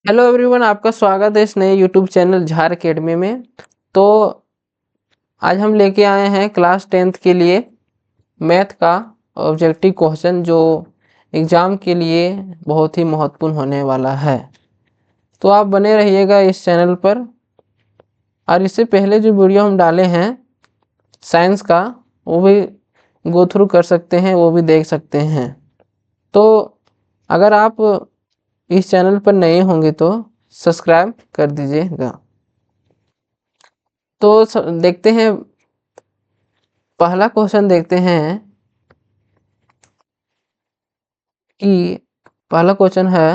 Hello everyone, आपका स्वागत है इस नए यूट्यूब चैनल झार अकेडमी में। तो आज हम लेके आए हैं क्लास 10th के लिए मैथ का ऑब्जेक्टिव क्वेश्चन जो एग्ज़ाम के लिए बहुत ही महत्वपूर्ण होने वाला है। तो आप बने रहिएगा इस चैनल पर। और इससे पहले जो वीडियो हम डाले हैं साइंस का, वो भी गो थ्रू कर सकते हैं, वो भी देख सकते हैं। तो अगर आप इस चैनल पर नए होंगे तो सब्सक्राइब कर दीजिएगा। तो देखते हैं, पहला क्वेश्चन देखते हैं कि पहला क्वेश्चन है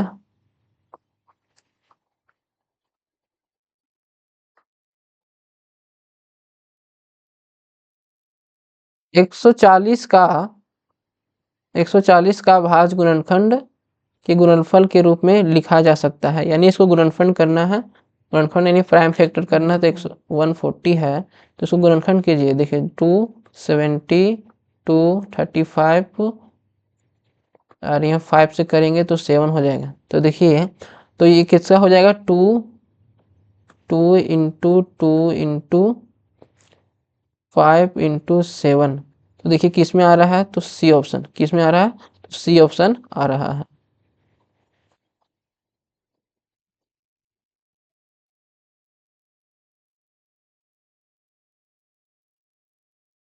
140 का 140 का भाज्य गुणनखंड के गुणनफल के रूप में लिखा जा सकता है। यानी इसको गुणनफल करना है, गुणनफल यानी प्राइम फैक्टर करना है। तो 140 है तो इसको गुणनखंड कीजिए। देखिए 270 235 और यहाँ 5 से करेंगे तो 7 हो जाएगा। तो देखिए, तो ये किसका हो जाएगा, 2 × 2 × 5 × 7। तो देखिए किस में आ रहा है, तो सी ऑप्शन। किस में आ रहा है, तो सी ऑप्शन आ रहा है।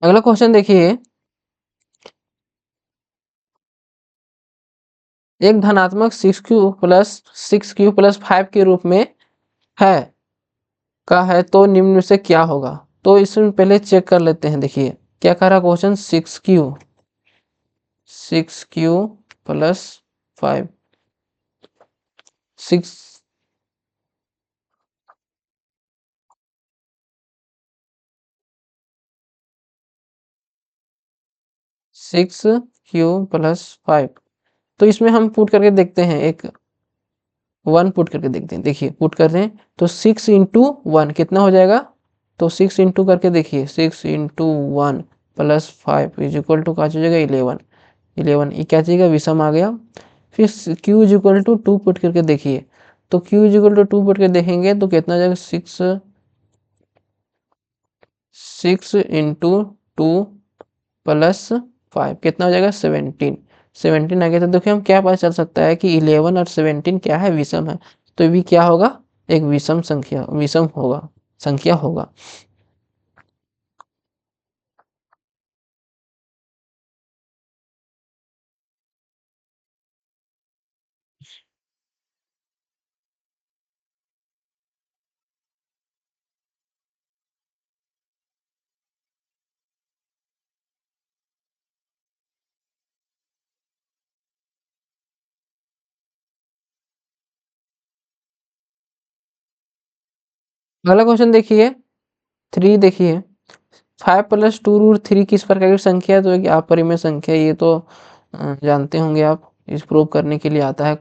अगला क्वेश्चन देखिए, एक धनात्मक 6q + 5 के रूप में है का है तो निम्न में से क्या होगा। तो इसमें पहले चेक कर लेते हैं। देखिए क्या कह रहा क्वेश्चन, 6q + 5 6 6q + 5। तो इसमें हम पुट करके देखते हैं, एक 1 पुट करके देखते हैं। देखिए पुट कर रहे हैं तो 6 × 1 कितना हो जाएगा, तो 6 इंटू करके देखिए, 6 × 1 + 5 = क्या हो जाएगा, 11। 11 ये क्या चाहिए, विषम आ गया। फिर q = 2 पुट करके देखिए, तो q = 2 पुट करके देखेंगे तो कितना हो जाएगा, 6 × 2 + 5 कितना हो जाएगा, 17। 17 आ गया। तो देखिए हम क्या पता चल सकता है कि 11 और 17 क्या है, विषम है। तो ये भी क्या होगा, एक विषम संख्या, विषम होगा, संख्या होगा। अगला क्वेश्चन देखिए 3। देखिए 5 + 2√3 किस प्रकार की संख्या है, तो एक अपरिमेय संख्या। ये तो जानते होंगे आप, इस प्रूव करने के लिए आता है।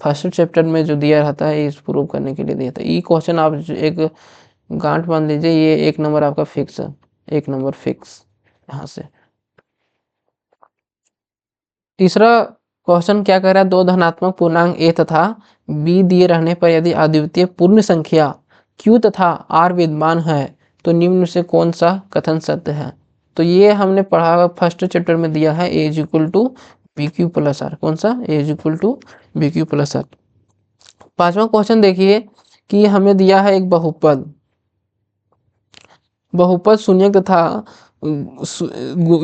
फर्स्ट चैप्टर में जो दिया रहता है इस प्रूव करने के लिए दिया था। ये क्वेश्चन आप एक गांठ बांध लीजिए, ये 1 नंबर आपका फिक्स है, 1 नंबर फिक्स यहाँ से। तीसरा क्वेश्चन क्या कह रहा है, दो धनात्मक पूर्णांक a तथा b दिए रहने पर यदि अद्वितीय पूर्ण संख्या q तथा r विद्यमान है तो निम्न से कौन सा कथन सत्य है। तो ये हमने पढ़ा, फर्स्ट चैप्टर में दिया है, a = bq + r। कौन सा, a = bq + r। पांचवा क्वेश्चन देखिए कि हमें दिया है एक बहुपद, बहुपद शून्य तथा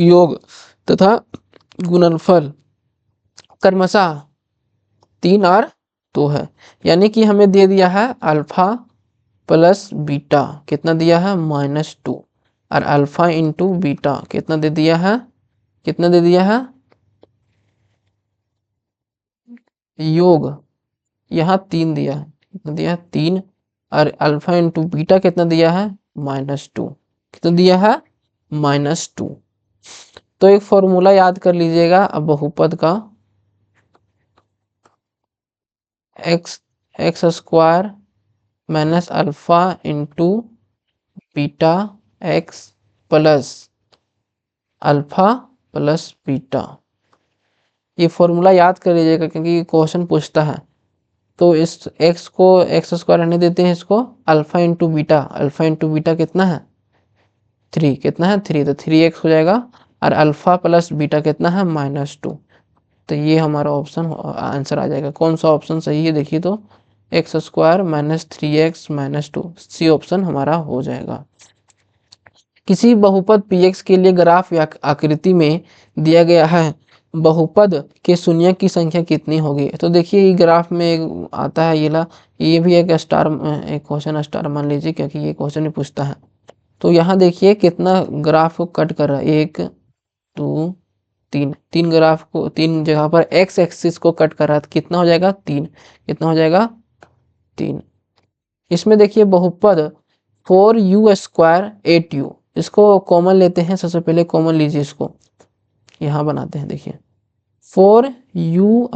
योग तथा गुणनफल क्रमशः 3 और 2 है। यानी कि हमें दे दिया है अल्फा प्लस बीटा, कितना दिया है, -2। और अल्फा इंटू बीटा कितना दे दिया है, कितना दे दिया है, योग यहाँ 3 दिया है, कितना दिया है, 3। और अल्फा इंटू बीटा कितना दिया है, -2। कितना दिया है, -2। तो एक फॉर्मूला याद कर लीजिएगा अब बहुपद का, x² - alpha into beta x plus alpha plus beta. ये फॉर्मूला याद कर लीजिएगा क्योंकि क्वेश्चन पूछता है। तो इस x को एक्स स्क्वायर रहने देते हैं, इसको alpha into beta, alpha into beta कितना है 3, कितना है 3, तो 3x हो जाएगा। और अल्फा प्लस बीटा कितना है -2। तो ये हमारा ऑप्शन आंसर आ जाएगा। कौन सा ऑप्शन सही है देखिए तो x square -3x-2, C option हमारा हो जाएगा। किसी बहुपद px के लिए ग्राफ या आकृति में दिया गया है, बहुपद के शून्य की संख्या कितनी होगी। तो देखिए ये ग्राफ में आता है ये भी एक स्टार, एक क्वेश्चन स्टार मान लीजिए, क्योंकि ये क्वेश्चन ही पूछता है। तो यहाँ देखिए कितना ग्राफ को कट कर रहा है, 1 2 3, 3 ग्राफ को 3 जगह पर एक्स एक्सिस को कट कर रहा है, तो कितना हो जाएगा 3, कितना हो जाएगा 3। इसमें देखिए बहुपद 4u² 8u, इसको कॉमन लेते हैं। सबसे पहले कॉमन लीजिए, इसको यहाँ बनाते हैं। देखिए 4u²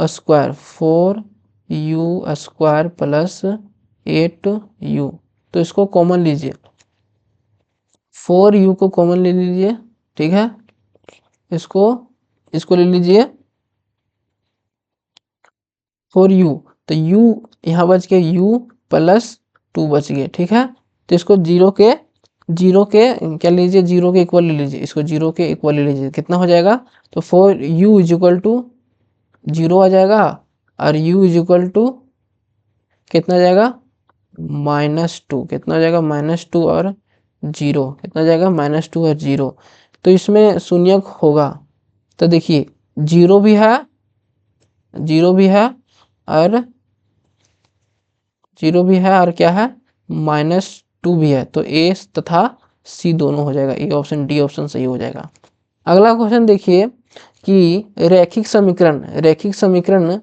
4u² प्लस 8u, तो इसको कॉमन लीजिए, 4u को कॉमन ले लीजिए, ठीक है। इसको ले लीजिए 4u, तो u यहाँ बच गया u प्लस 2 बच गए, ठीक है। तो इसको जीरो के क्या लीजिए, जीरो के इक्वल ले लीजिए, इसको जीरो के इक्वल ले लीजिए, कितना हो जाएगा। तो 4u इज इक्वल टू 0 आ जाएगा, और u इज इक्वल टू कितना आ जाएगा -2, कितना हो जाएगा -2 और 0, कितना हो जाएगा -2 और 0। तो इसमें शून्य होगा, तो देखिए 0 भी है, 0 भी है, और 0 भी है, और क्या है -2 भी है। तो ए तथा सी दोनों हो जाएगा, ए ऑप्शन डी ऑप्शन सही हो जाएगा। अगला क्वेश्चन देखिए कि रैखिक समीकरण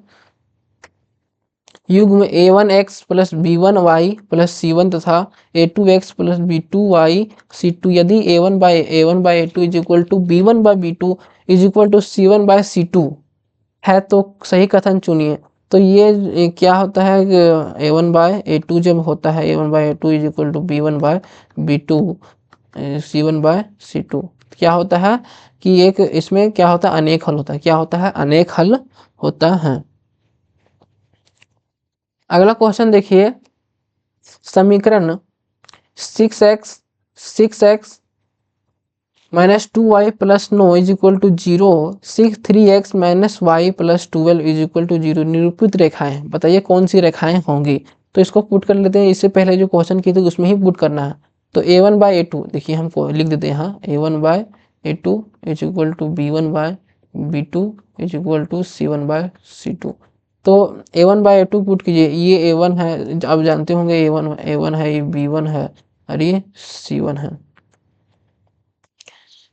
युग्म a1x plus b1y plus c1 तथा a2x प्लस b2y c2 यदि a1/a2 is equal to b1/b2 is equal to c1/c2 है तो सही कथन चुनिए। तो ये क्या होता है, a1/a2 जब होता है a1/a2 is equal to b1/b2 c1/c2, क्या होता है कि एक इसमें क्या होता है, अनेक हल होता है। क्या होता है, अनेक हल होता है। अगला क्वेश्चन देखिए, समीकरण 6x -2y plus 9 is equal to 0, 3x -y plus 12 is equal to 0 निरूपित रेखाएं बताइए कौन सी रेखाएं होंगी। तो इसको पुट कर लेते हैं, इससे पहले जो क्वेश्चन किए थे उसमें ही पुट करना है। तो a1/a2 देखिए, हमको लिख देते हैं यहाँ a1/a2 is equal to b1/b2 is equal to c1/c2। तो a1/a2 पुट कीजिए, ये a1 है, आप जानते होंगे a1 है, ये b1 है, और ये c1 है,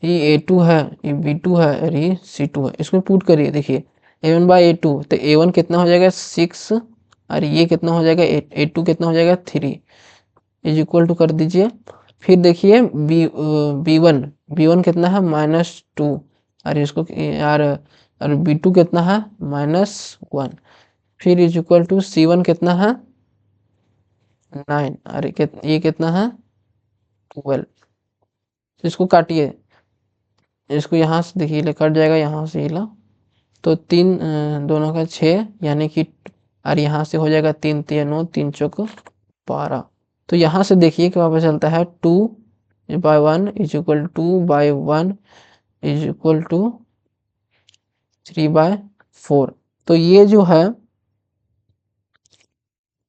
ये a2 है, ये b2 है, और ये c2 है। इसमें पुट करिए, देखिए a1/a2, तो a1 कितना हो जाएगा 6, और ये कितना हो जाएगा a2 कितना हो जाएगा 3 इज इक्वल टू कर दीजिए। फिर देखिए b1 कितना है -2, और इसको यार, और b2 कितना है -1, फिर इज इक्वल टू c1 कितना है 9, और ये कितना है 12। इसको काटिए, इसको यहाँ से देखिए कट जाएगा, यहाँ से हिला तो 3 दोनों का 6, यानी कि, और यहाँ से हो जाएगा 3 3 9, 3 चौक 12। तो यहाँ से देखिए क्या पता चलता है 2/1 is equal to 2/1 is equal to 3/4। तो ये जो है,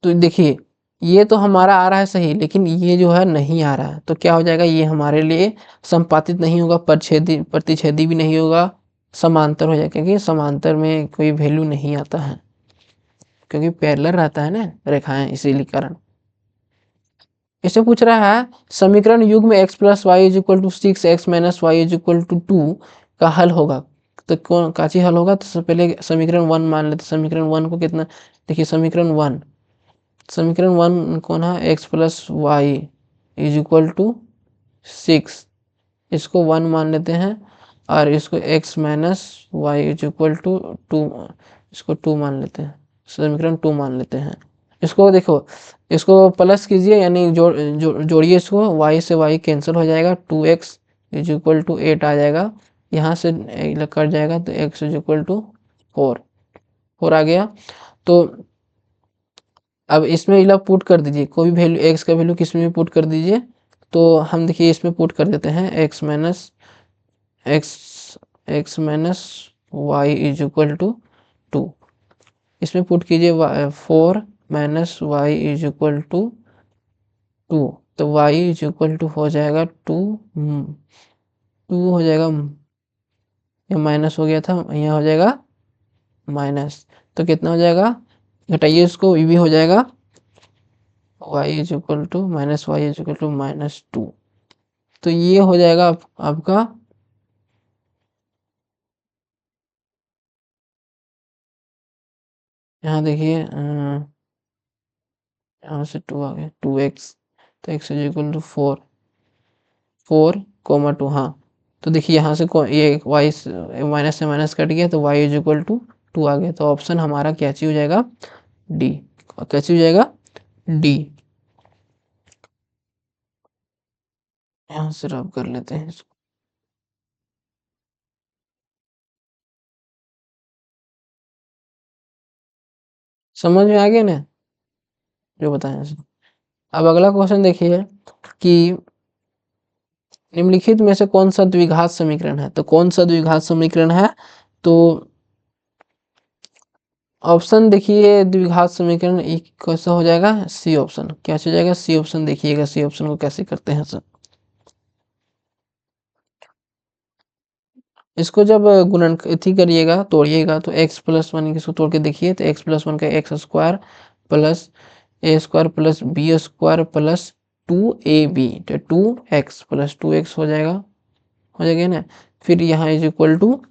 तो देखिए ये तो हमारा आ रहा है सही, लेकिन ये जो है नहीं आ रहा है, तो क्या हो जाएगा, ये हमारे लिए संपातित नहीं होगा, प्रतिच्छेदी भी नहीं होगा, समांतर हो जाएगा, क्योंकि समांतर में कोई वैल्यू नहीं आता है, क्योंकि पैरेलल रहता है ना रेखाएं, इसीलिए कारण। इसे पूछ रहा है समीकरण युग्म x plus y is equal to 6x minus y is equal to 2 का हल होगा। तो कौन का चीज हल होगा, तो सबसे पहले समीकरण 1 मान लेते। समीकरण 1 को कितना, देखिए समीकरण 1 कौन है, x plus y is equal to 6, इसको 1 मान लेते हैं, और इसको x minus y is equal to 2, इसको 2 मान लेते हैं, समीकरण 2 मान लेते हैं। इसको देखो, इसको प्लस कीजिए, यानी जोड़िए इसको, y से y कैंसिल हो जाएगा, 2x इज इक्वल टू 8 आ जाएगा, यहाँ से कट जाएगा, तो x इज इक्वल टू 4 आ गया। तो अब इसमें इला पुट कर दीजिए, कोई भी वैल्यू एक्स का वैल्यू किस में भी पुट कर दीजिए। तो हम देखिए इसमें पुट कर देते हैं x x minus y is equal to 2। इसमें पुट कीजिए 4 minus y is equal to 2। तो वाई इज इक्वल टू हो जाएगा 2, 2 हो जाएगा, ये माइनस हो गया था, यहाँ हो जाएगा माइनस। तो कितना हो जाएगा, घटाइए इसको, ये भी हो जाएगा y is equal to minus y is equal to -2। तो ये हो जाएगा आपका यहाँ देखिए, यहाँ से 2 आ गया, 2x। तो x इज इक्वल टू 4 4 2। हाँ, तो देखिए यहाँ से ये y माइनस से माइनस कट गया, तो y इज इक्वल टू 2 आ गया। तो ऑप्शन हमारा क्या चीज हो जाएगा, डी। कैसे हो जाएगा, डी। यहाँ से रब कर लेते हैं इसको। समझ में आ गया ना जो बताया। अब अगला क्वेश्चन देखिए कि निम्नलिखित में से कौन सा द्विघात समीकरण है। तो कौन सा द्विघात समीकरण है, तो ऑप्शन देखिए द्विघात समीकरण एक कैसा हो जाएगा, सी ऑप्शन। क्या हो जाएगा, सी ऑप्शन। देखिएगा सी ऑप्शन को कैसे करते हैं सर। इसको जब गुणन इथी करिएगा, तोड़िएगा, तो x प्लस वन इसको तोड़ के देखिए, तो x प्लस वन का x square plus A square plus B square plus 2ab, तो 2x प्लस 2x हो जाएगा ना। फिर यहाँ इज इक्वल टू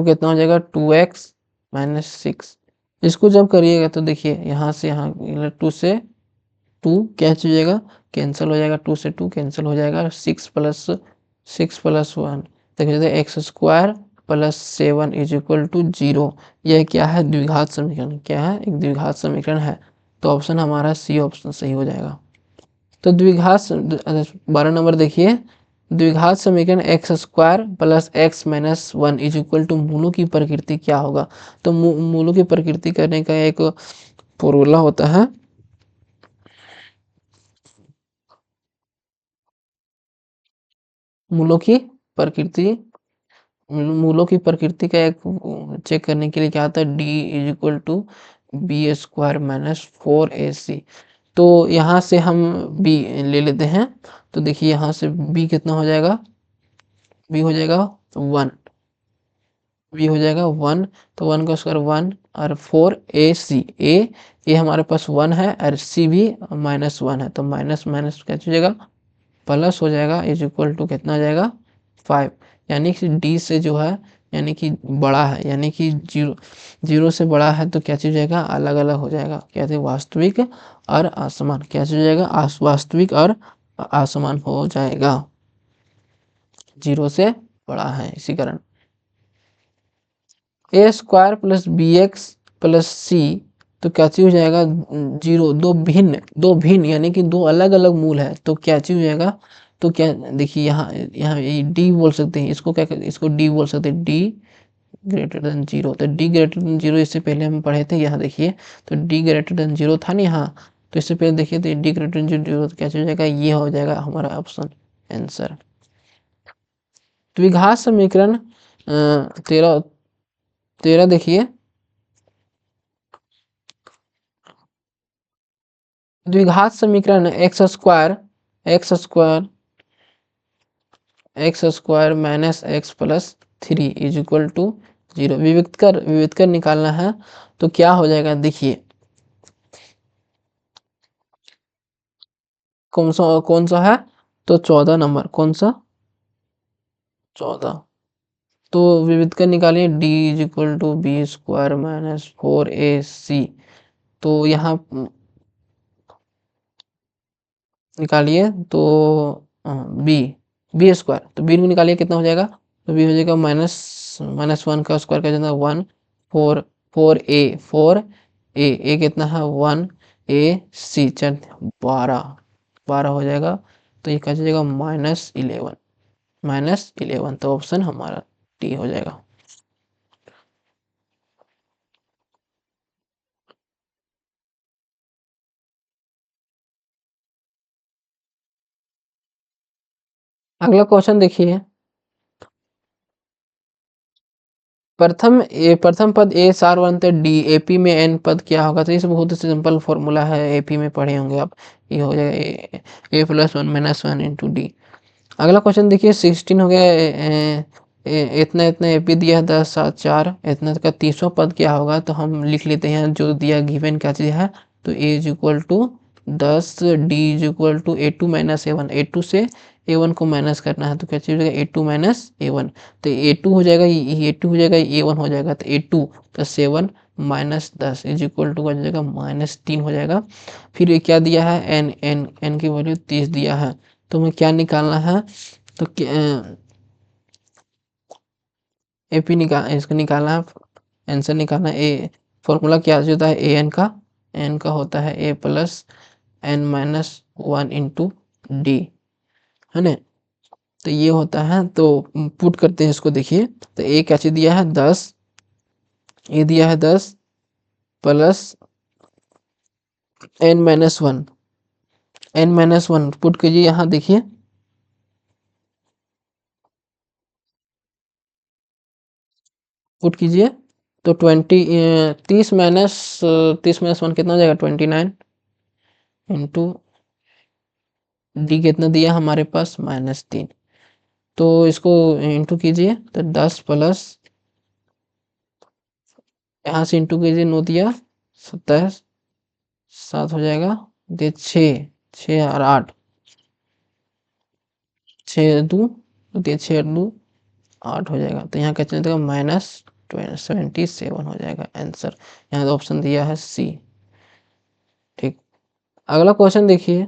कितना हो जाएगा, 2x माइनस 6। इसको जब करिएगा तो देखिए यहाँ से यहाँ 2 क्या हो जाएगा, कैंसिल हो जाएगा, 2 से 2 कैंसिल हो जाएगा, 6 प्लस 1। देखिए x square plus 7 is equal to 0। यह क्या है, द्विघात समीकरण। क्या है, एक द्विघात समीकरण है। तो ऑप्शन हमारा सी ऑप्शन सही हो जाएगा। तो द्विघात 12 नंबर देखिए, द्विघात समीकरण x square plus x minus 1 is equal to मूलों की प्रकृति क्या होगा। तो मूलों की प्रकृति करने का एक फॉर्मूला होता है। मूलों की प्रकृति, मूलों की प्रकृति का एक चेक करने के लिए क्या आता है, D is equal to B square minus 4ac। तो यहाँ से हम बी ले लेते हैं। तो देखिए यहाँ से बी कितना हो जाएगा, बी हो जाएगा 1, बी हो जाएगा 1। तो 1 का स्क्वायर 1 और 4ac, ए हमारे पास 1 है और सी भी -1 है। तो माइनस माइनस क्या हो जाएगा, प्लस हो जाएगा, इज इक्वल टू कितना हो जाएगा 5। यानी कि डी से जो है, यानी कि बड़ा है, यानी कि जीरो से बड़ा है, तो क्या चीज हो जाएगा, अलग अलग हो जाएगा। क्या थे, वास्तविक और असमान। क्या चीज हो जाएगा, वास्तविक और असमान हो जाएगा, जीरो से बड़ा है, इसी कारण। A square plus b x plus c, तो क्या चीज हो जाएगा, जीरो। दो भिन्न यानी कि दो अलग अलग मूल है, तो क्या चीज हो जाएगा। तो क्या देखिए यहाँ यहाँ डी बोल सकते हैं इसको, क्या इसको डी बोल सकते हैं, डी ग्रेटर देन जीरो। तो डी ग्रेटर देन जीरो इससे पहले हम पढ़े थे, यहाँ देखिए। तो डी ग्रेटर देन जीरो था ना यहाँ, तो इससे पहले देखिए, तो डी ग्रेटर देन जीरो, तो क्या चीज हो जाएगा, ये हो जाएगा हमारा ऑप्शन आंसर। द्विघात समीकरण 13 देखिए, द्विघात समीकरण x square minus x plus 3 is equal to 0। विविध कर निकालना है। तो क्या हो जाएगा, देखिए कौन सा है, तो 14 नंबर, कौन सा, 14। तो विविध कर निकालिए, D is equal to B square minus 4ac। तो यहाँ निकालिए, तो बी बी स्क्वायर, तो बी में निकालिए कितना हो जाएगा, तो बी हो जाएगा -1 का स्क्वायर का जाता है 1, 4 4a कितना है 1ac, चल 12 हो जाएगा। तो ये क्या हो जाएगा -11, तो ऑप्शन हमारा टी हो जाएगा। अगला क्वेश्चन देखिए, प्रथम पद ए सार बनते डी, एपी में एन पद क्या होगा? तो इस बहुत सिंपल फॉर्मूला है, एपी में पढ़े होंगे आप। ये हो जाएगा a plus one minus one into d. अगला क्वेश्चन देखिए 16 हो गया, इतना इतना एपी दिया है 10 7 4, इतना का तीसरा पद क्या होगा? तो हम लिख लेते हैं जो दिया गिवन क्या चीज़ है। तो a is equal to 10, d is equal to a two minus a one, a two से ए वन को माइनस करना है तो क्या चीज़ हो जाएगा? ए टू माइनस ए वन। तो ए टू हो जाएगा, ए टू हो जाएगा, ए वन हो जाएगा, तो a two plus seven minus 10 is equal to हो जाएगा -3 हो जाएगा। फिर ये क्या दिया है? एन एन एन की वैल्यू 30 दिया है। तो हमें क्या निकालना है? तो एपी निकाल इसको निकालना है, आंसर निकालना है। ए फॉर्मूला क्या होता है? ए एन का, एन का होता है a plus n minus one into d, है ना? तो ये होता है, तो पुट करते हैं इसको। देखिए तो ए क्या चीज दिया है? 10, ए दिया है 10 plus n minus one, n minus one पुट कीजिए यहाँ। देखिए पुट कीजिए तो 30 माइनस 30 - 1 कितना हो जाएगा? 29 इंटू डी कितना दिया हमारे पास? -3। तो इसको इंटू कीजिए तो 10 प्लस, यहाँ से इंटू कीजिए, 9 दिया 27, 7 हो जाएगा, दे 6, 6 और 8, 6 दो, दे 6 और 2 8 हो जाएगा। तो यहाँ क्या चल जाएगा? -77 हो जाएगा आंसर। यहाँ तो ऑप्शन दिया है सी। ठीक, अगला क्वेश्चन देखिए,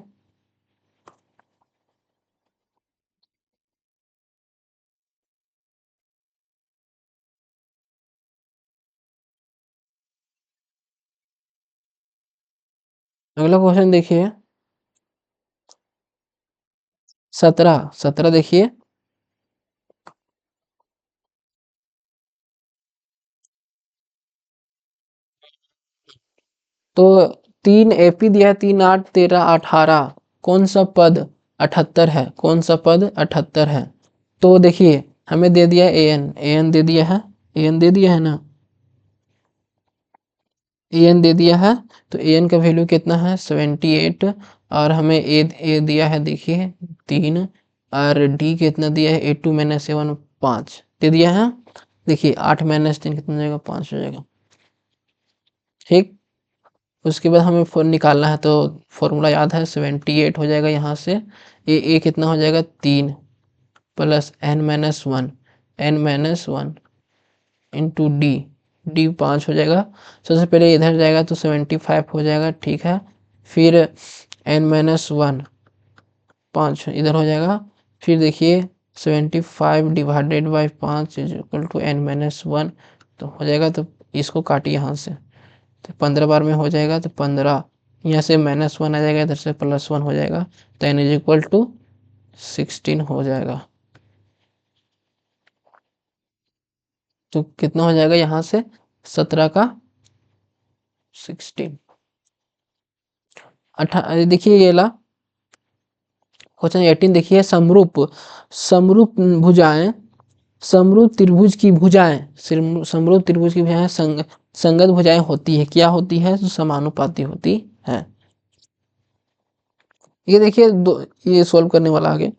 अगला क्वेश्चन देखिए 17, 17 देखिए, तो 3 एपी दिया है, 3 8 13 18, कौन सा पद 78 है? कौन सा पद 78 है? तो देखिए हमें दे दिया ए एन, ए एन दे दिया है, ए एन दे दिया है ना, ए एन दे दिया है। तो ए एन का वैल्यू कितना है? 78। और हमें ए दिया है, देखिए 3, और डी कितना दिया है? ए टू माइनस सेवन 5 दे दिया है। देखिए 8 माइनस 3 कितना हो जाएगा? 5 हो जाएगा। ठीक, उसके बाद हमें निकालना है, तो फॉर्मूला याद है, 78 हो जाएगा यहाँ से। ए कितना हो जाएगा? 3 plus n minus one, n minus one into D, D 5 हो जाएगा। सबसे पहले इधर जाएगा तो 75 हो जाएगा, ठीक है। फिर एन माइनस वन 5 इधर हो जाएगा। फिर देखिए 75 divided by 5 is equal to n minus one, तो हो जाएगा। तो इसको काटिए यहाँ से, तो 15 बार में हो जाएगा, तो 15 यहाँ से -1 आ जाएगा, इधर से +1 हो जाएगा, तो एन इज इक्वल टू 16 हो जाएगा। तो कितना हो जाएगा यहाँ से? 17 का 16। देखिए ये ला क्वेश्चन 18 देखिए, समरूप समरूप भुजाएं, समरूप त्रिभुज की भुजाएं, समरूप त्रिभुज की भुजाएं संगत भुजाएं होती है, क्या होती है? तो समानुपाती होती है। ये देखिए दो, ये सोल्व करने वाला आगे।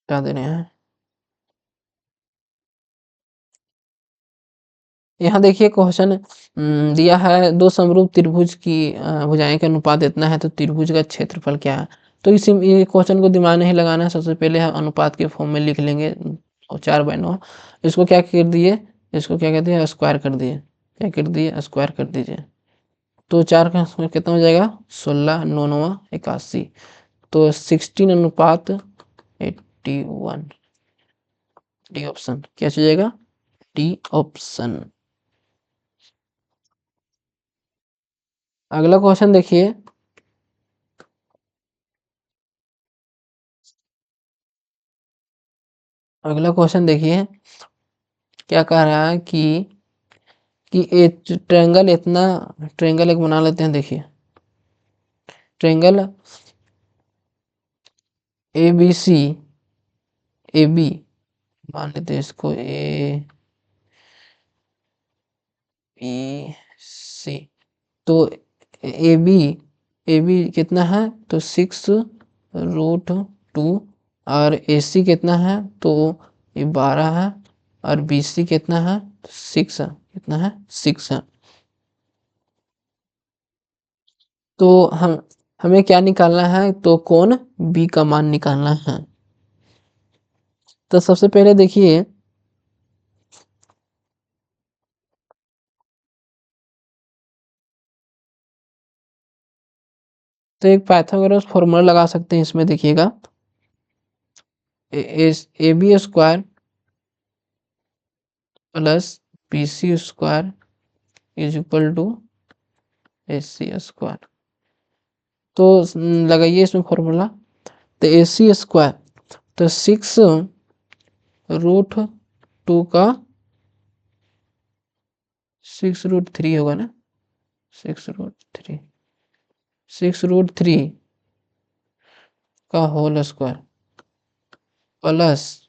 क्या दे रहे हैं? यहाँ देखिए क्वेश्चन दिया है, दो समरूप त्रिभुज की भुजाएं का अनुपात इतना है, तो त्रिभुज का क्षेत्रफल क्या है? तो इस ये क्वेश्चन को दिमाग नहीं लगाना है, सबसे पहले हम अनुपात के फॉर्म में लिख लेंगे, और 4/9। इसको क्या कर दिए? इसको क्या कहते हैं? स्क्वायर कर दिए। क्या कर दिए? स्क्वायर कर दीजिए। तो 4 का स्क्वायर कितना हो जाएगा? 16 9 9 81। तो 16:81, डी ऑप्शन क्या चाहिएगा? D option. अगला क्वेश्चन देखिए, अगला क्वेश्चन देखिए क्या कह रहा है कि कि ट्रायंगल इतना, ट्रायंगल एक बना लेते हैं। देखिए triangle A B C, A B मान लेते हैं इसको, ए बी सी। तो ए बी कितना है, तो 6√2, और ए सी कितना है, तो ये 12 है, और बी सी कितना है, 6 है। कितना है, 6 है। तो हमें क्या निकालना है, तो कोण बी का मान निकालना है। तो सबसे पहले देखिए, तो एक पाइथागोरस फॉर्मूला लगा सकते हैं इसमें। देखिएगा, A B square plus B C square is equal to A C square. तो लगाइए इसमें फॉर्मूला। तो ए सी स्क्वायर, तो 6√2 का 6√3 होगा ना, 6√3, 6√3 का whole square plus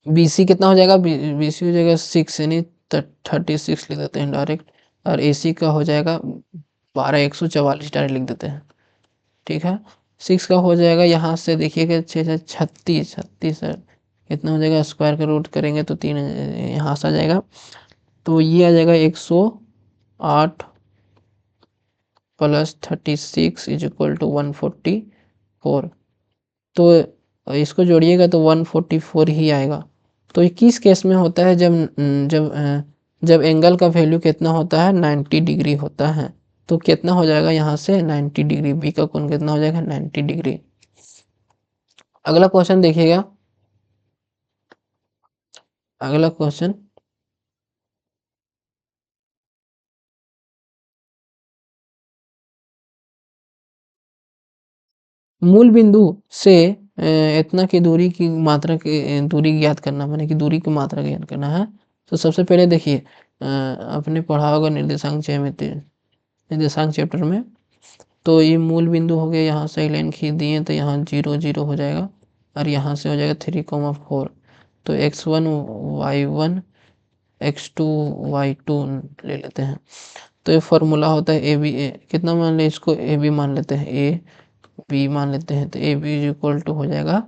B C कितना हो जाएगा, बी सी हो जाएगा 6, यानी 36 लिख देते हैं डायरेक्ट। और ए सी का हो जाएगा 12, 144 डायरेक्ट लिख देते हैं। ठीक है, 6 का हो जाएगा यहाँ से, देखिएगा 6 36, 36 कितना हो जाएगा, स्क्वायर का रूट करेंगे तो 3 यहाँ से आ जाएगा। तो ये आ जाएगा 108 प्लस 36 इज इक्वल टू 144। तो इसको जोड़िएगा तो 144 ही आएगा। तो ये किस केस में होता है, जब एंगल का वैल्यू कितना होता है, 90 डिग्री होता है। तो कितना हो जाएगा यहाँ से, 90 डिग्री। बी का कोण कितना हो जाएगा, 90 डिग्री। अगला क्वेश्चन देखिएगा, अगला क्वेश्चन, मूल बिंदु से इतना की दूरी की मात्रा की दूरी ज्ञात करना, माने कि दूरी की मात्रा ज्ञात करना है। तो सबसे पहले देखिए, आपने पढ़ा होगा निर्देशांक ज्यामिति, निर्देशांक चैप्टर में। तो ये मूल बिंदु हो गया, यहाँ से लाइन खींच दिए तो यहाँ 0 0 हो जाएगा, और यहाँ से हो जाएगा 3,4। तो x1 y1 x2 y2 ले लेते हैं। तो ये फॉर्मूला होता है ए बी, कितना मान लें इसको, ए बी मान लेते हैं, ए बी मान लेते हैं। तो A B is equal to हो जाएगा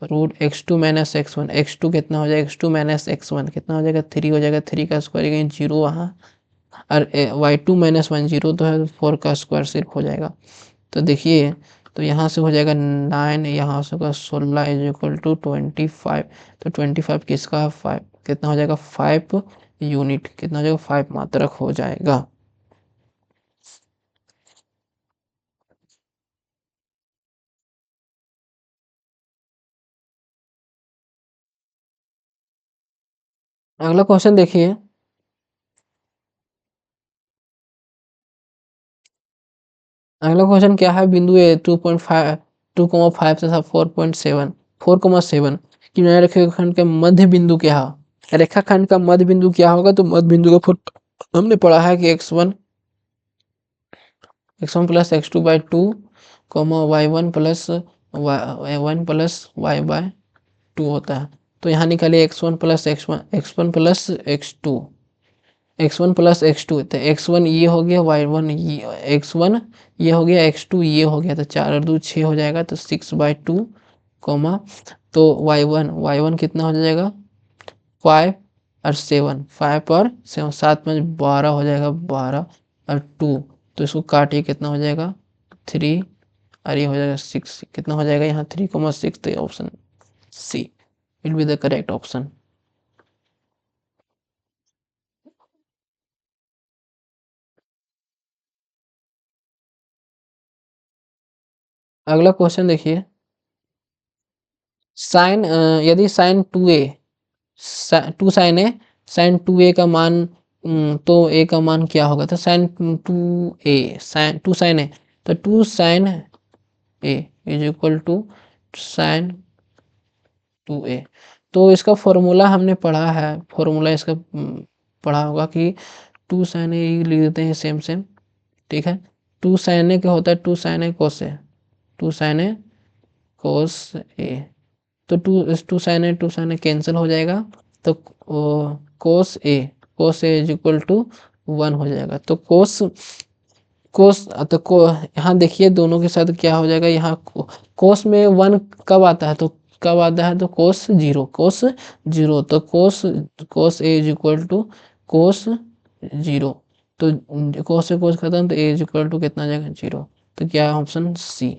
√x2 माइनस x1। x2 कितना हो जाएगा, x2 माइनस x1 कितना हो जाएगा, 3 हो जाएगा। 3 का स्क्वायर कहीं 0 वहाँ, और y2 माइनस 1 0 तो है, 4 का स्क्वायर सिर्फ हो जाएगा। तो देखिए, तो यहाँ से हो जाएगा 9, यहाँ से होगा 16 इज इक्वल टू 25। तो 25 किसका है, 5। कितना हो जाएगा, 5 यूनिट। कितना हो जाएगा, 5 मात्रक हो जाएगा। अगला क्वेश्चन देखिए, अगला क्वेश्चन क्या है, बिंदु ए 2.5 2,5 तथा 4.7 4,7 की न्याय रेखाखंड का मध्य बिंदु क्या है। रेखाखंड का मध्य बिंदु क्या होगा, तो मध्य बिंदु का फुट हमने पढ़ा है कि x1 plus x2 by 2, y1 plus y by 2 होता है। तो यहाँ निकालिए x1 प्लस x2, तो x1 ये हो गया, y1 ये, x1 ये हो गया, x2 ये हो गया। तो 4 और 2 6 हो जाएगा, तो 6/2 कॉमा, तो y1 कितना हो जाएगा, 5 और 7, 5 और 7, 7 में 12 हो जाएगा, 12 और 2, तो इसको काटिए कितना हो जाएगा, 3, और ये हो जाएगा 6। कितना हो जाएगा यहाँ, 3,6। तो option C will be the correct option. अगला क्वेश्चन देखिए, साइन यदि sine 2a, 2 sine A, sine 2a का मान, तो a का मान क्या होगा, तो sign 2a, sign 2 sine A, तो 2 sine A is equal to sine 2a। तो इसका फॉर्मूला हमने पढ़ा है, फॉर्मूला इसका पढ़ा होगा कि 2 sin a लिख देते हैं सेम सेम, ठीक है। 2 sin a क्या होता है, 2 sin a cos a, 2 sin a cos a, तो 2 sin a कैंसिल हो जाएगा, तो cos a is equal to 1 हो जाएगा। तो कोस तो को यहाँ देखिए दोनों के साथ क्या हो जाएगा, यहाँ कोस में 1 कब आता है, तो कब आता है, तो कोस जीरो, तो cos a is equal to cos zero, तो कोस से कोस खत्म, तो ए इज इक्वल टू कितना आ जाएगा, 0। तो क्या है ऑप्शन सी।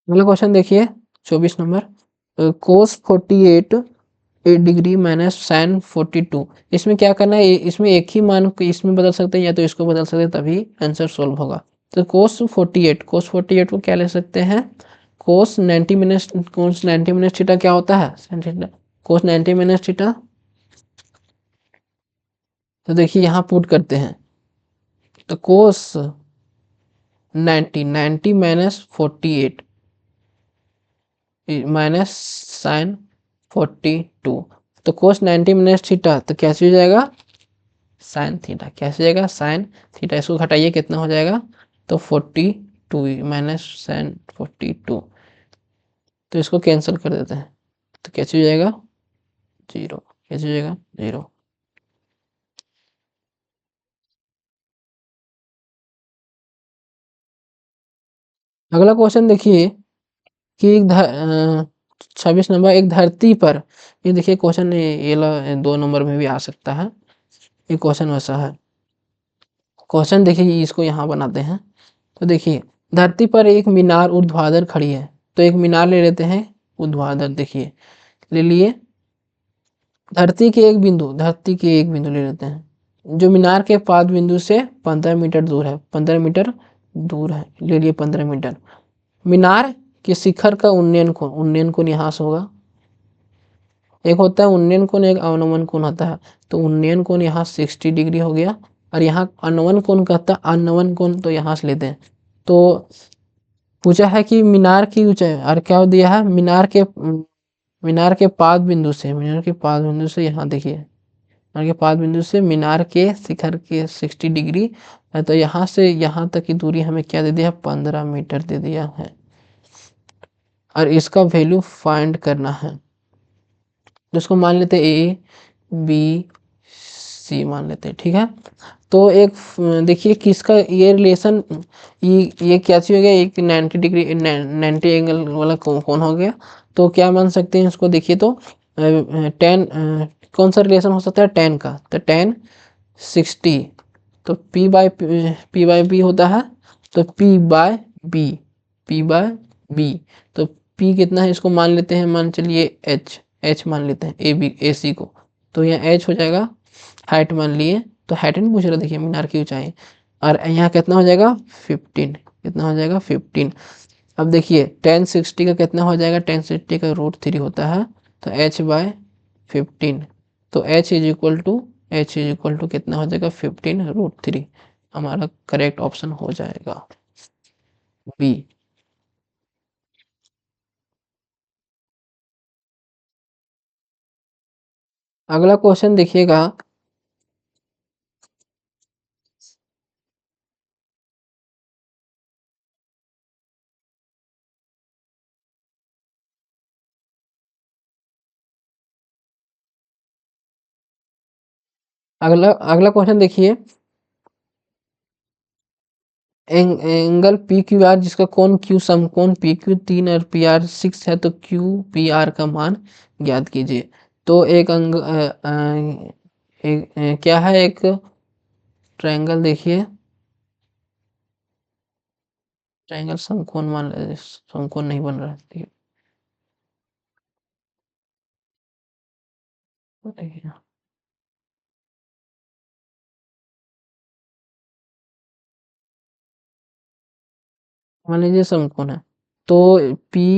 अगला क्वेश्चन देखिए 24 नंबर, कोस 48 डिग्री माइनस साइन 42, इसमें क्या करना है, इसमें एक ही मान को इसमें बदल सकते हैं या तो इसको बदल सकते हैं, तभी आंसर सोल्व होगा। तो कोस 48 को क्या ले सकते हैं, कोस 90 माइनस थीटा क्या होता है, कोस 90 माइनस थीटा, तो देखिए यहाँ पुट करते हैं, तो कोस 90 माइनस 48 माइनस साइन 42, तो कोस 90 माइनस थीटा तो कैसे हो जाएगा, साइन थीटा, कैसे जाएगा, साइन थीटा, इसको घटाइए कितना हो जाएगा, तो 42 माइनस साइन 42, तो इसको कैंसिल कर देते हैं, तो कैसे हो जाएगा, 0, कैसे हो जाएगा, 0। अगला क्वेश्चन देखिए कि 26 नंबर, एक धरती पर, ये देखिए क्वेश्चन ये 2 नंबर में भी आ सकता है, ये क्वेश्चन वैसा है। क्वेश्चन देखिए इसको यहाँ बनाते हैं, तो देखिए धरती पर एक मीनार ऊर्ध्वाधर खड़ी है, तो एक मीनार ले लेते हैं ऊर्ध्वाधर, देखिए ले लिए, धरती के एक बिंदु ले लेते हैं जो मीनार के पाद बिंदु से 15 मीटर दूर है, 15 मीटर दूर है, ले लिए 15 मीटर। मीनार के शिखर का उन्नयन कोण यहाँ से होगा, एक होता है उन्नयन कोण, एक अवनमन कोण होता है, तो उन्नयन कोण यहाँ 60 डिग्री हो गया, और यहाँ अनवन कोण कहता है, अनवन कोण तो यहाँ से लेते हैं। तो पूछा है कि मीनार की ऊंचाई, और क्या दिया है, मीनार के पाद बिंदु से यहाँ देखिए, मीनार के पाद बिंदु से मीनार के शिखर के 60 डिग्री है, तो यहाँ से यहाँ तक की दूरी हमें क्या दे दिया, 15 मीटर दे दिया है, और इसका वैल्यू फाइंड करना है, जिसको मान लेते हैं ए बी सी मान लेते हैं, ठीक है। तो एक देखिए किसका ये रिलेशन, ये क्या चीज हो गया, एक 90 डिग्री 90 एंगल वाला कौन हो गया, तो क्या मान सकते हैं इसको, देखिए तो टेन, कौन सा रिलेशन हो सकता है, टेन का, तो टेन 60, तो पी बाय बी होता है, तो पी बाय बी, तो पी कितना है, इसको मान लेते हैं, मान चलिए एच मान लेते हैं ए सी को, तो यहाँ एच हो जाएगा, हाइट मान लिए, तो हाइट नहीं पूछ रहा, देखिए मीनार की ऊंचाई, और यहाँ कितना हो जाएगा 15, कितना हो जाएगा 15। अब देखिए टेन 60 का कितना हो जाएगा, टेन 60 का √3 होता है, तो h/15, तो h इज इक्वल टू कितना हो जाएगा 15√3, हमारा करेक्ट ऑप्शन हो जाएगा बी। अगला क्वेश्चन देखिएगा, अगला अगला क्वेश्चन देखिए, एंगल पी क्यू आर जिसका कोण क्यू समकोण पी क्यू 3 और पी आर 6 है, तो क्यू पी आर का मान ज्ञात कीजिए। तो एक क्या है, एक ट्रायंगल देखिए, ट्रायंगल समकोण समकोण नहीं बन रहा है, ठीक है, देखिए, मान लीजिए समकोण है, तो पी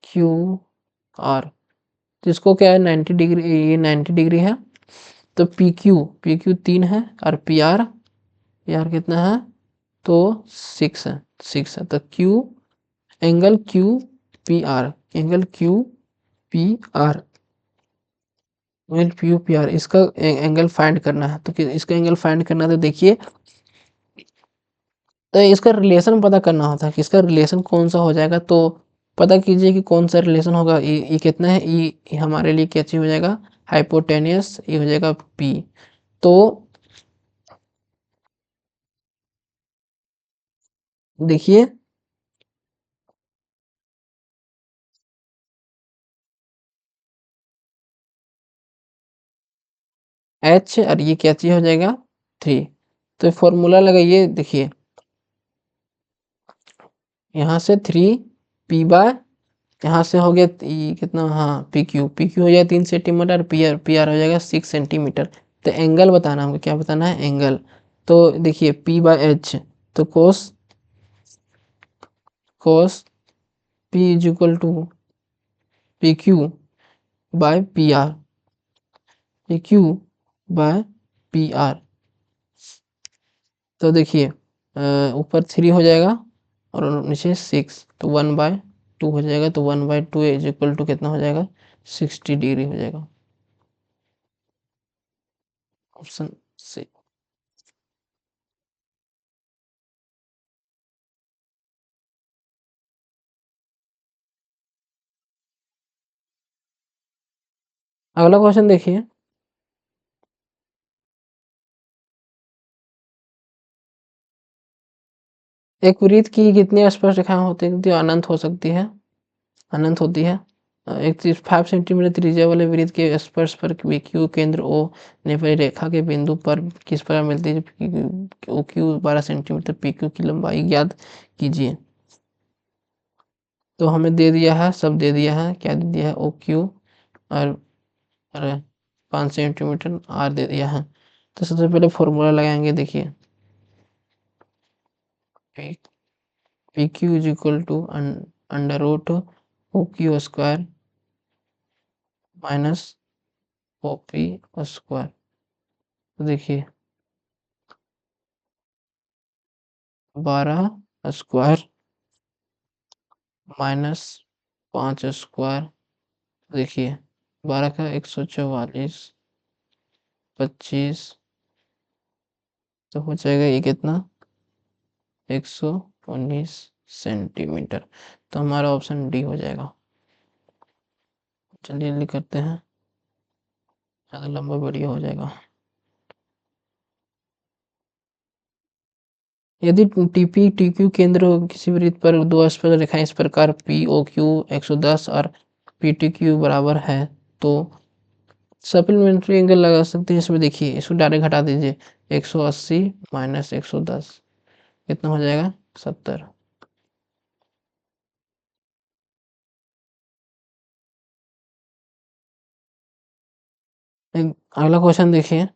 क्यू आर, जिसको क्या है 90 डिग्री, ये 90 डिग्री है, तो पी क्यू 3 है और पी आर कितना है, तो 6 है, 6 है। तो Q, angle Q P R, angle Q P R, angle Q P R, इसका एंगल फाइंड करना है। तो इसका एंगल फाइंड करना है, तो देखिए, तो इसका रिलेशन पता करना होता है कि इसका रिलेशन कौन सा हो जाएगा। तो पता कीजिए कि कौन सा रिलेशन होगा। ई कितना है, ई हमारे लिए क्या चीज हो जाएगा, हाइपोटेनियस, ये हो जाएगा पी। तो देखिए, एच और ये क्या चीज हो जाएगा, 3। तो फॉर्मूला लगाइए, देखिए यहाँ से 3 पी बाय, यहाँ से हो गया कितना, हाँ पी क्यू हो जाएगा 3 सेंटीमीटर, पी आर हो जाएगा 6 सेंटीमीटर। तो एंगल बताना, हमको क्या बताना है, एंगल। तो देखिए पी/एच, तो cos p is equal to p q p r, p q p r. तो देखिए ऊपर 3 हो जाएगा और नीचे 6, तो 1/2 हो जाएगा। तो 1/2 इज इक्वल टू कितना हो जाएगा, 60 डिग्री हो जाएगा, ऑप्शन सी। अगला क्वेश्चन देखिए, एक वृत्त की कितनी स्पर्श रेखाएं होती है, अनंत हो सकती है, अनंत होती है। एक 5 सेंटीमीटर त्रिज्या वाले वृत्त के स्पर्श पर क्यू केंद्र ओ ने परी रेखा के बिंदु पर किस प्रकार मिलती है, O Q 12 centimetre, P Q की लंबाई ज्ञात कीजिए। तो हमें दे दिया है, सब दे दिया है, क्या दे दिया है, ओ क्यू और, और 5 सेंटीमीटर आर दे दिया है। तो सबसे पहले फॉर्मूला लगाएंगे, देखिए P Q is equal to under root O Q square minus O P square. तो देखिए 12 स्क्वायर माइनस 5 स्क्वायर, देखिए 12 का 144, 25, तो हो जाएगा ये कितना, 119 सेंटीमीटर। तो हमारा ऑप्शन डी हो जाएगा। चलिए जल्दी करते हैं, ज़्यादा लंबा वीडियो हो जाएगा। यदि टीपी टीक्यू केंद्र किसी वृत्त पर दो स्पर्श रेखाएं इस प्रकार पी ओ क्यू 110 और पी टी क्यू बराबर है, तो सप्लीमेंट्री एंगल लगा सकते हैं। इसमें देखिए, इसको डायरेक्ट घटा दीजिए, 180 माइनस 110 कितना हो जाएगा, 70। अगला क्वेश्चन देखिए,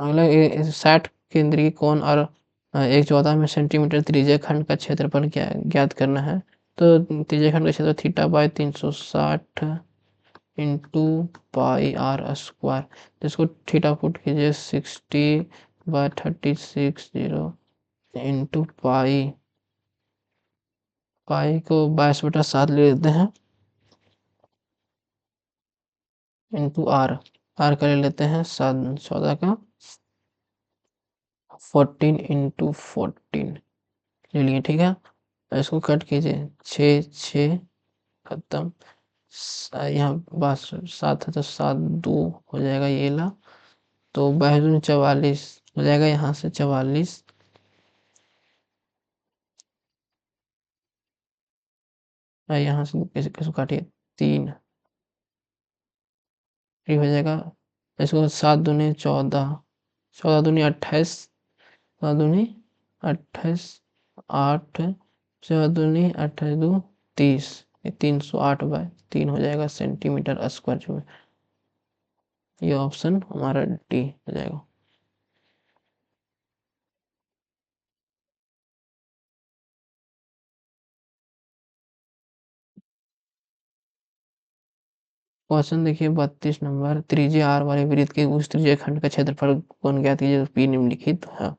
अगला 60 केंद्रीय कोण और 1/14 में सेंटीमीटर त्रिज्या खंड का क्षेत्रफल क्या ज्ञात करना है। तो त्रिज्या खंड का क्षेत्र थीटा/360 इंटू पाई आर स्क्वायर, जिसको थीटा पुट कीजिए 60/36 इंटू पाई, पाई को 22/7 ले लेते हैं, इंटू आर, आर का ले लेते हैं 14 का 14 इंटू 14 ले लिए, ठीक है। इसको कट कीजिए, 6 6 खत्म, यहाँ बस 7 है, तो 7 2 हो जाएगा ये ला। तो 22 44 हो जाएगा, यहाँ से 44, यहाँ से कैसे कैसे काटिए, 3 फ्री हो जाएगा। इसको 7 दूनी 14, 14 दूनी 28, 7 दूनी 28, 8, 4 दूनी 28 2 30, 308/3 हो जाएगा सेंटीमीटर स्क्वायर जो है। ये ऑप्शन हमारा डी हो जाएगा। क्वेश्चन देखिए 32 नंबर, त्रिज्या r वाले वृत्त के उस त्रिज्या खंड का क्षेत्रफल कौन ज्ञात कीजिए, P निम्नलिखित है।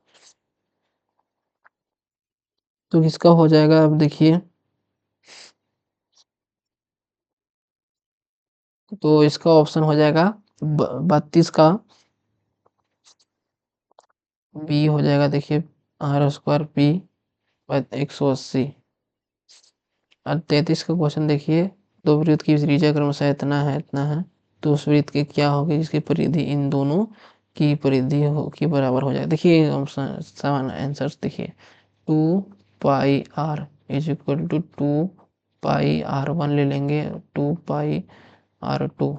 तो किसका हो जाएगा, अब देखिए तो इसका ऑप्शन हो जाएगा 32 का बी हो जाएगा, देखिए आर स्क्वायर पी 180। और 33 का क्वेश्चन देखिए, दो वृत्त की त्रिज्या क्रमशः इतना है इतना है, तो उस वृत्त की क्या होगी जिसकी परिधि इन दोनों की परिधि की बराबर हो जाए। देखिए समान आंसर देखिए, 2 pi r is equal to 2 pi r1 ले लेंगे, 2 पाई r2।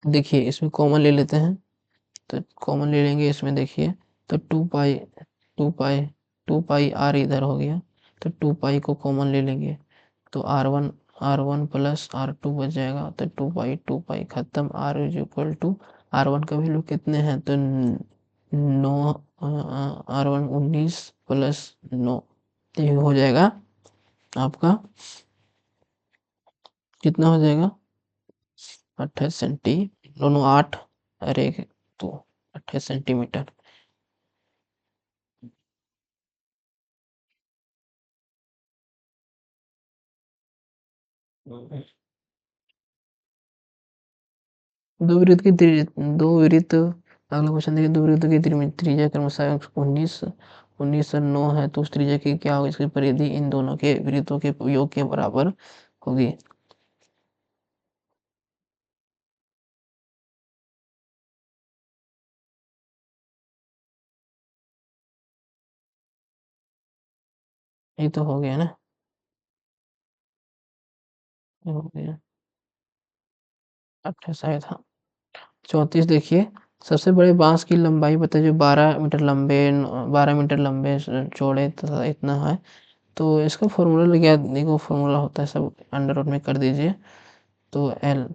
देखिए इसमें कॉमन ले लेते हैं, तो कॉमन ले लेंगे इसमें, देखिए तो 2 पाई 2 पाई r इधर हो गया, तो 2 पाई को कॉमन ले लेंगे, तो आर वन प्लस R2 बच जाएगा, तो 2 पाई खत्म। r is equal to R1 का वैल्यू कितने हैं, तो 9, R1 19 प्लस 9, ये हो जाएगा आपका, कितना हो जाएगा 28 सेंटी, दोनों 8 और एक तो 28 सेंटीमीटर। दो वृत्त, अगला क्वेश्चन देखिए, दो वृत्तों की त्रिज्या क्रमशः 19 और 9 है, तो उस त्रिज्या की क्या होगी, इसकी परिधि इन दोनों के वृत्तों के योग के बराबर होगी। ये तो हो गया ना, ये हो गया 28 आया था। 34 देखिए, सबसे बड़े बांस की लंबाई बताइए जो 12 मीटर लंबे चौड़े तथा इतना है, तो इसका फॉर्मूला क्या, देखो फॉर्मूला होता है सब अंडर रूट में कर दीजिए, तो L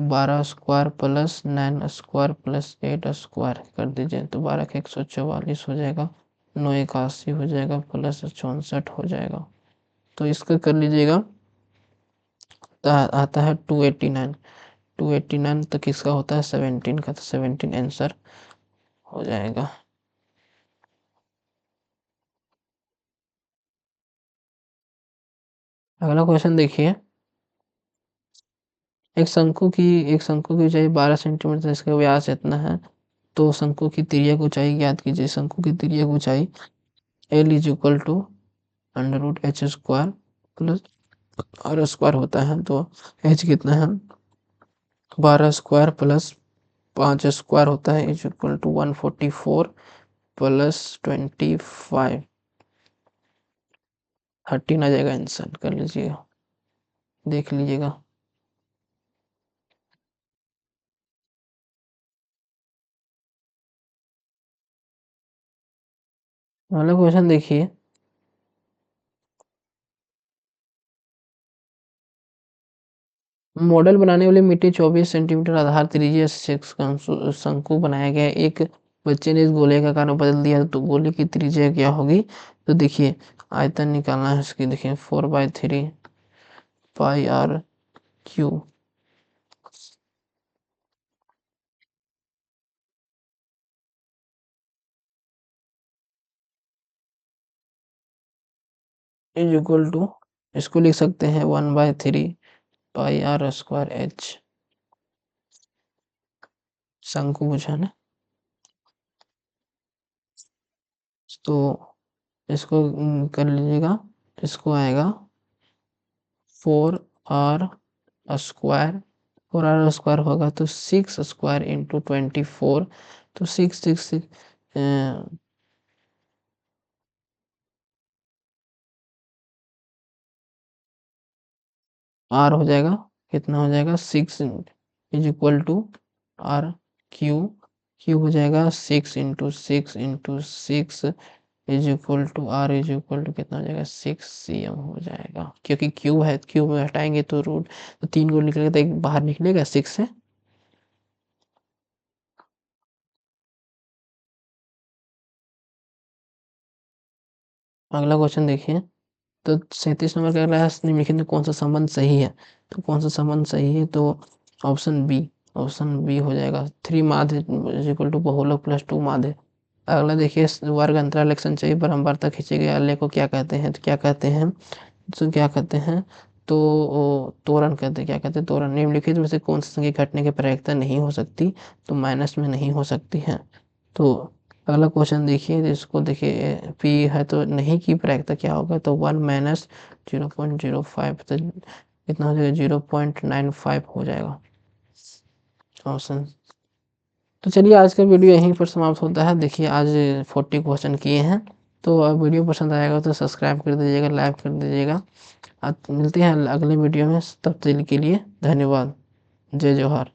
12 square plus 9 square plus 8 square कर दीजिए, तो 12 का 144 हो जाएगा, 9 81 हो जाएगा, प्लस 64 हो जाएगा, तो इसका कर लीजिएगा, आता है 289। 289 तो किसका होता है 17 का, तो 17 आंसर हो जाएगा। अगला क्वेश्चन देखिए, एक शंकु की ऊंचाई 12 सेंटीमीटर, इसका व्यास इतना है, तो शंकु की तिर्यक ऊंचाई ज्ञात कीजिए। शंकु की तिर्यक ऊंचाई L is equal to under root H square plus R square होता है, तो एच कितना है 12 स्क्वायर प्लस 5 स्क्वायर होता है, इज इक्वल टू 144 प्लस 25, 13 आ जाएगा आंसर, कर लीजिएगा, देख लीजिएगा। अगला क्वेश्चन देखिए, मॉडल बनाने वाली मिट्टी 24 सेंटीमीटर आधार त्रिज्या शंकु बनाया गया है। एक बच्चे ने इस गोले का आकार बदल दिया, तो गोले की त्रिज्या क्या होगी, तो देखिए आयतन निकालना है इसकी, देखिए 4/3 pi r cube is equal to, इसको लिख सकते हैं 1/3 पाई r स्क्वायर h, शंकु पूछा ना, तो इसको कर लीजिएगा, इसको आएगा 4r स्क्वायर, 4r स्क्वायर होगा तो 6 स्क्वायर इंटू 24, तो 6 आर हो जाएगा, कितना हो जाएगा 6 is equal to R Q, Q हो जाएगा 6 into 6 is equal to R is equal to कितना हो जाएगा 6 cm हो जाएगा, क्योंकि क्यू है, क्यू में हटाएंगे तो रूट, तो 3 को निकलेगा तो एक बाहर निकलेगा 6 से। अगला क्वेश्चन देखिए, तो 37 नंबर का अगला निम्नलिखित में कौन सा संबंध सही है? तो कौन सा संबंध सही है? तो ऑप्शन बी हो जाएगा। 3 माध्य इज इक्वल टू बहुलक प्लस 2 माध्य। अगला देखिए, वर्ग अंतराल एक संचयी बारंबारता खींचे गए आलेख को क्या कहते हैं? तो क्या कहते हैं? तो त्वरण कहते हैं। क्या कहते हैं? त्वरण। निम्नलिखित में से कौन सी संख्या घटने की प्रायिकता नहीं हो सकती? तो माइनस में नहीं हो सकती है। तो अगला क्वेश्चन देखिए, इसको देखिए, पी है तो नहीं की प्रायिकता क्या होगा? तो 1 माइनस 0.05, तो कितना हो जाएगा? 0.95 हो जाएगा ऑप्शन। तो चलिए, आज का वीडियो यहीं पर समाप्त होता है। देखिए, आज 40 क्वेश्चन किए हैं। तो वीडियो पसंद आएगा तो सब्सक्राइब कर दीजिएगा, लाइक कर दीजिएगा। आज मिलते हैं अगले वीडियो में, तब तक के लिए धन्यवाद। जय जवाहर।